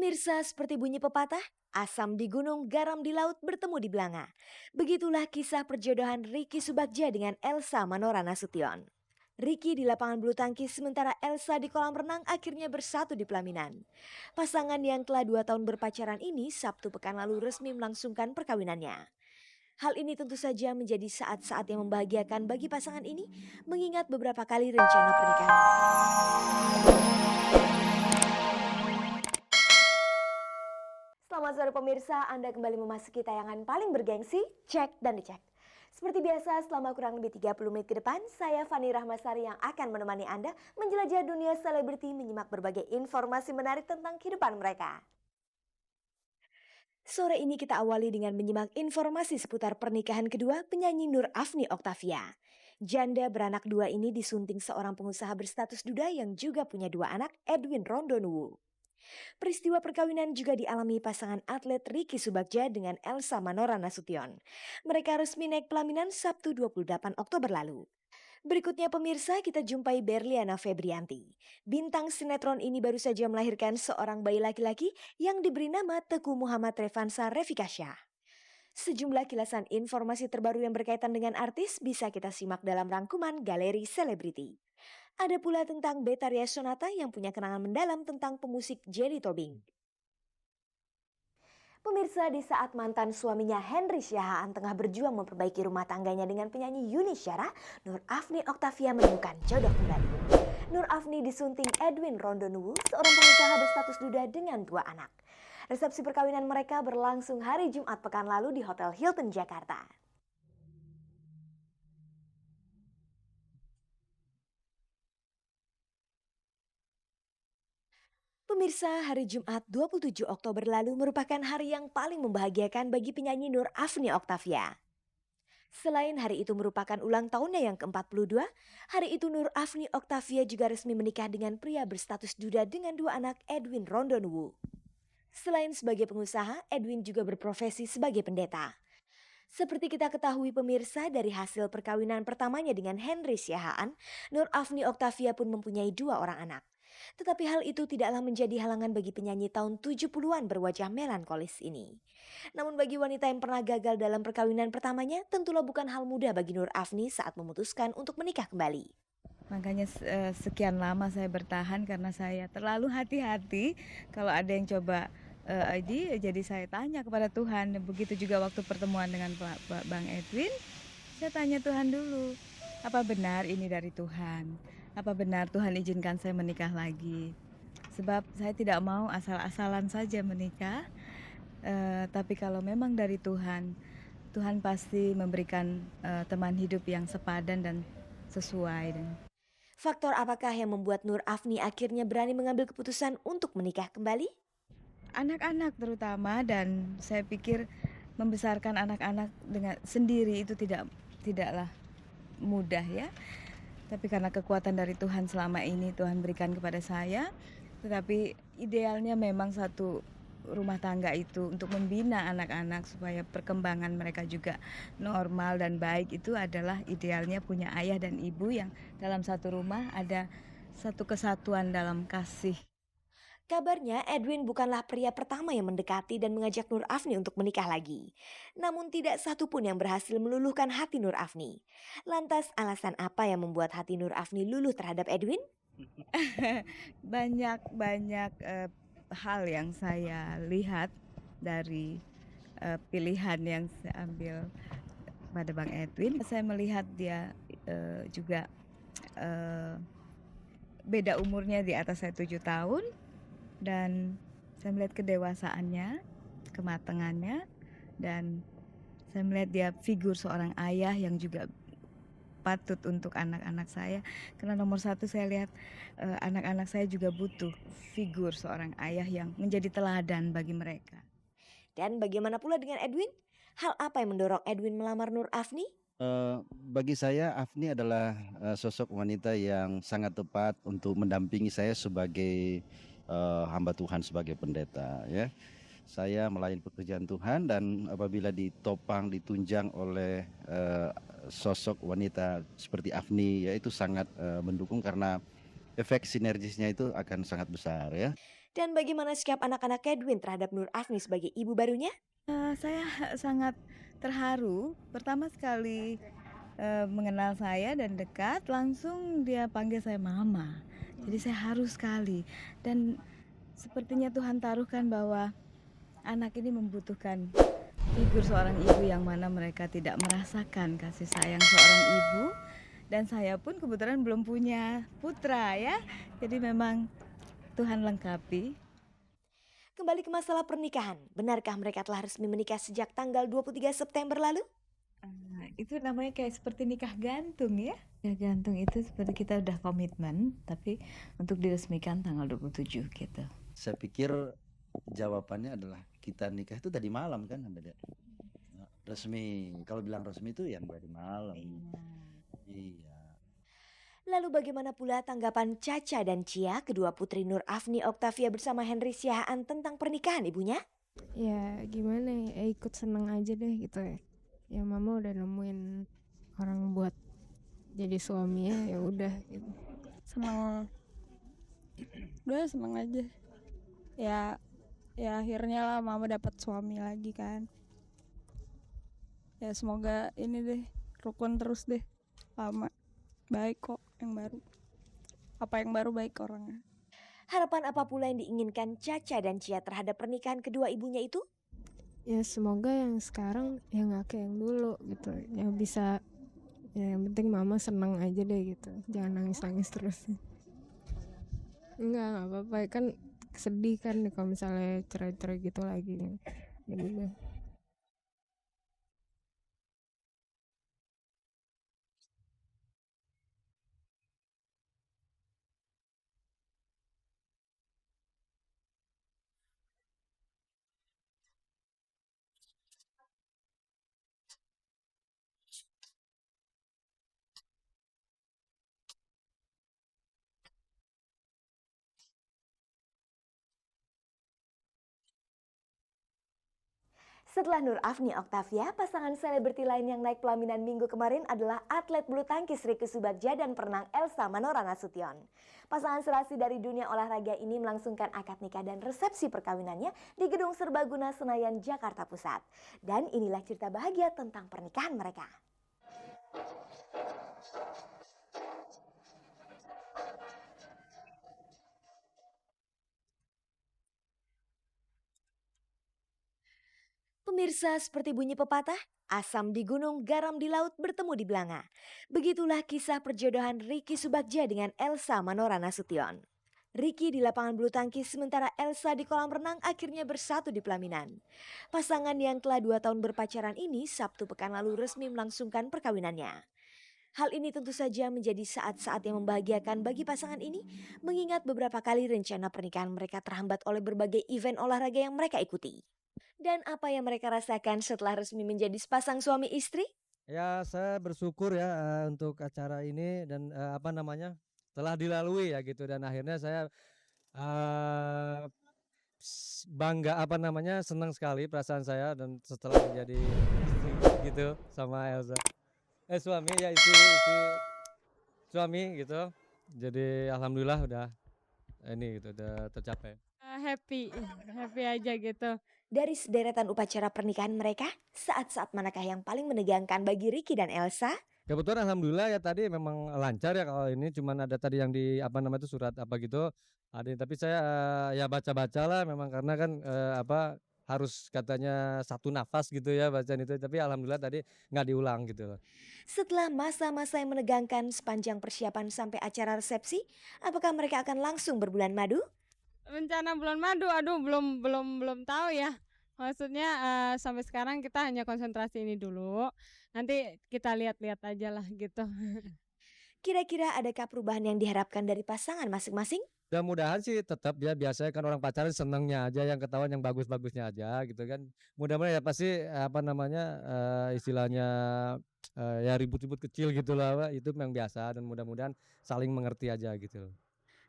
Pemirsa, seperti bunyi pepatah, asam di gunung, garam di laut bertemu di belanga. Begitulah kisah perjodohan Ricky Subagja dengan Elsa Manora Nasution. Ricky di lapangan bulu tangkis sementara Elsa di kolam renang akhirnya bersatu di pelaminan. Pasangan yang telah 2 tahun berpacaran ini Sabtu pekan lalu resmi melangsungkan perkawinannya. Hal ini tentu saja menjadi saat-saat yang membahagiakan bagi pasangan ini mengingat beberapa kali rencana pernikahan. Selamat sore pemirsa, Anda kembali memasuki tayangan paling bergengsi, Cek dan Dicek. Seperti biasa, selama kurang lebih 30 menit ke depan, saya Fani Rahmasari yang akan menemani Anda menjelajah dunia selebriti menyimak berbagai informasi menarik tentang kehidupan mereka. Sore ini kita awali dengan menyimak informasi seputar pernikahan kedua penyanyi Nur Afni Oktavia. Janda beranak dua ini disunting seorang pengusaha berstatus duda yang juga punya dua anak, Edwin Rondonuwu. Peristiwa perkawinan juga dialami pasangan atlet Ricky Subagja dengan Elsa Manora Nasution. Mereka resmi naik pelaminan Sabtu 28 Oktober lalu. Berikutnya pemirsa kita jumpai Berliana Febrianti. Bintang sinetron ini baru saja melahirkan seorang bayi laki-laki yang diberi nama Teguh Muhammad Revansa Revikasya. Sejumlah kilasan informasi terbaru yang berkaitan dengan artis bisa kita simak dalam rangkuman Galeri Selebriti. Ada pula tentang Betharia Sonata yang punya kenangan mendalam tentang pemusik Jelly Tobing. Pemirsa, di saat mantan suaminya Henry Syahaan tengah berjuang memperbaiki rumah tangganya dengan penyanyi Yuni Syara, Nur Afni Oktavia menemukan jodoh kembali. Nur Afni disunting Edwin Rondonuwu, seorang pengusaha berstatus duda dengan dua anak. Resepsi perkawinan mereka berlangsung hari Jumat pekan lalu di Hotel Hilton Jakarta. Pemirsa, hari Jumat 27 Oktober lalu merupakan hari yang paling membahagiakan bagi penyanyi Nur Afni Oktavia. Selain hari itu merupakan ulang tahunnya yang ke-42, hari itu Nur Afni Oktavia juga resmi menikah dengan pria berstatus duda dengan dua anak, Edwin Rondonuwu. Selain sebagai pengusaha, Edwin juga berprofesi sebagai pendeta. Seperti kita ketahui pemirsa, dari hasil perkawinan pertamanya dengan Henry Siahaan, Nur Afni Oktavia pun mempunyai dua orang anak. Tetapi hal itu tidaklah menjadi halangan bagi penyanyi tahun 70-an berwajah melankolis ini. Namun bagi wanita yang pernah gagal dalam perkawinan pertamanya, tentulah bukan hal mudah bagi Nur Afni saat memutuskan untuk menikah kembali. Makanya sekian lama saya bertahan karena saya terlalu hati-hati kalau ada yang coba jadi saya tanya kepada Tuhan. Begitu juga waktu pertemuan dengan Bang Edwin, saya tanya Tuhan dulu, apa benar ini dari Tuhan? Apa benar Tuhan izinkan saya menikah lagi? Sebab saya tidak mau asal-asalan saja menikah, tapi kalau memang dari Tuhan, Tuhan pasti memberikan teman hidup yang sepadan dan sesuai. Faktor apakah yang membuat Nur Afni akhirnya berani mengambil keputusan untuk menikah kembali? Anak-anak terutama, dan saya pikir membesarkan anak-anak dengan sendiri itu tidaklah mudah ya. Tapi karena kekuatan dari Tuhan selama ini Tuhan berikan kepada saya, tetapi idealnya memang satu rumah tangga itu untuk membina anak-anak supaya perkembangan mereka juga normal dan baik, itu adalah idealnya punya ayah dan ibu yang dalam satu rumah ada satu kesatuan dalam kasih. Kabarnya Edwin bukanlah pria pertama yang mendekati dan mengajak Nur Afni untuk menikah lagi. Namun tidak satu pun yang berhasil meluluhkan hati Nur Afni. Lantas alasan apa yang membuat hati Nur Afni luluh terhadap Edwin? Banyak hal yang saya lihat dari pilihan yang saya ambil pada Bang Edwin. Saya melihat dia juga eh, beda umurnya, di atas saya 7 tahun, dan saya melihat kedewasaannya, kematangannya, dan saya melihat dia figur seorang ayah yang juga patut untuk anak-anak saya. Karena nomor satu saya lihat anak-anak saya juga butuh figur seorang ayah yang menjadi teladan bagi mereka. Dan bagaimana pula dengan Edwin? Hal apa yang mendorong Edwin melamar Nur Afni? Bagi saya Afni adalah, sosok wanita yang sangat tepat untuk mendampingi saya sebagai, hamba Tuhan, sebagai pendeta ya. Saya melayani pekerjaan Tuhan, dan apabila ditopang, ditunjang oleh, sosok wanita seperti Afni ya, itu sangat, mendukung karena efek sinergisnya itu akan sangat besar ya. Dan bagaimana sikap anak-anak Edwin terhadap Nur Afni sebagai ibu barunya? Saya sangat terharu. Pertama sekali mengenal saya dan dekat, langsung dia panggil saya mama. Jadi saya haru sekali. Dan sepertinya Tuhan taruhkan bahwa anak ini membutuhkan figur seorang ibu yang mana mereka tidak merasakan kasih sayang seorang ibu. Dan saya pun kebetulan belum punya putra ya. Jadi memang Tuhan lengkapi. Kembali ke masalah pernikahan, benarkah mereka telah resmi menikah sejak tanggal 23 September lalu? Itu namanya kayak seperti nikah gantung ya. Nikah gantung itu seperti kita udah komitmen, tapi untuk diresmikan tanggal 27 gitu. Saya pikir jawabannya adalah kita nikah itu tadi malam kan, Anda lihat. Resmi, kalau bilang resmi itu yang tadi malam. Iya. Lalu bagaimana pula tanggapan Caca dan Cia, kedua putri Nur Afni Oktavia bersama Henry Siahaan tentang pernikahan ibunya? Ya gimana ya, ikut seneng aja deh gitu ya. Ya mama udah nemuin orang buat jadi suaminya, ya udah gitu. Seneng, udah seneng aja. Ya akhirnya lah mama dapat suami lagi kan. Ya semoga ini deh rukun terus deh, lama. Baik kok yang baru. Apa yang baru baik orangnya. Harapan apa pula yang diinginkan Caca dan Cia terhadap pernikahan kedua ibunya itu? Ya semoga yang sekarang ya nggak kayak yang dulu gitu. Ya bisa, ya yang penting mama seneng aja deh gitu. Jangan nangis-nangis terus. Enggak apa-apa, kan sedih kan kalau misalnya cerai-cerai gitu lagi. Jadi Setelah Nur Afni Oktavia, pasangan selebriti lain yang naik pelaminan minggu kemarin adalah atlet bulu tangkis Ricky Subagja dan perenang Elsa Manora Nasution. Pasangan serasi dari dunia olahraga ini melangsungkan akad nikah dan resepsi perkawinannya di Gedung Serbaguna Senayan, Jakarta Pusat. Dan inilah cerita bahagia tentang pernikahan mereka. Pemirsa, seperti bunyi pepatah, asam di gunung, garam di laut bertemu di belanga. Begitulah kisah perjodohan Ricky Subagja dengan Elsa Manora Nasution. Ricky di lapangan bulu tangkis sementara Elsa di kolam renang akhirnya bersatu di pelaminan. Pasangan yang telah 2 tahun berpacaran ini Sabtu pekan lalu resmi melangsungkan perkawinannya. Hal ini tentu saja menjadi saat-saat yang membahagiakan bagi pasangan ini, mengingat beberapa kali rencana pernikahan mereka terhambat oleh berbagai event olahraga yang mereka ikuti. Dan apa yang mereka rasakan setelah resmi menjadi sepasang suami istri? Ya, saya bersyukur ya untuk acara ini dan telah dilalui ya gitu, dan akhirnya saya bangga senang sekali perasaan saya dan setelah menjadi istri gitu sama Elsa. Suami ya, istri suami gitu. Jadi alhamdulillah udah ini gitu, udah tercapai. Happy aja gitu. Dari sederetan upacara pernikahan mereka, saat-saat manakah yang paling menegangkan bagi Ricky dan Elsa? Kebetulan alhamdulillah ya tadi memang lancar ya, kalau ini cuman ada tadi yang di itu surat apa gitu. Ada, tapi saya ya baca-baca lah memang karena kan harus katanya satu nafas gitu ya bacaan itu, tapi alhamdulillah tadi nggak diulang gitu loh. Setelah masa-masa yang menegangkan sepanjang persiapan sampai acara resepsi, apakah mereka akan langsung berbulan madu? Rencana bulan madu, aduh belum tahu ya. Maksudnya sampai sekarang kita hanya konsentrasi ini dulu. Nanti kita lihat-lihat aja lah gitu. Kira-kira adakah perubahan yang diharapkan dari pasangan masing-masing? Mudah-mudahan sih tetap ya, biasanya kan orang pacaran senengnya aja, yang ketahuan yang bagus-bagusnya aja gitu kan. Mudah-mudahan ya pasti istilahnya ya ribut-ribut kecil gitu lah Pak, itu memang biasa, dan mudah-mudahan saling mengerti aja gitu.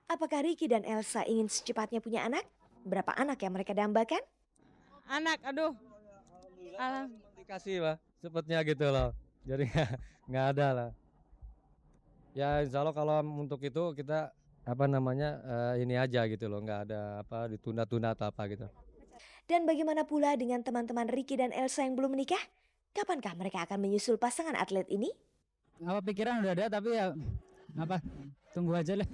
Apakah Ricky dan Elsa ingin secepatnya punya anak? Berapa anak yang mereka dambakan? Anak, aduh. Dikasih Pak, cepetnya gitu loh. Jadi nggak ada lah. Ya insya Allah kalau untuk itu kita apa namanya, ini aja gitu loh, nggak ada apa ditunda-tunda atau apa gitu. Dan bagaimana pula dengan teman-teman Ricky dan Elsa yang belum menikah? Kapankah mereka akan menyusul pasangan atlet ini? Apa pikiran udah ada tapi ya apa tunggu aja lah.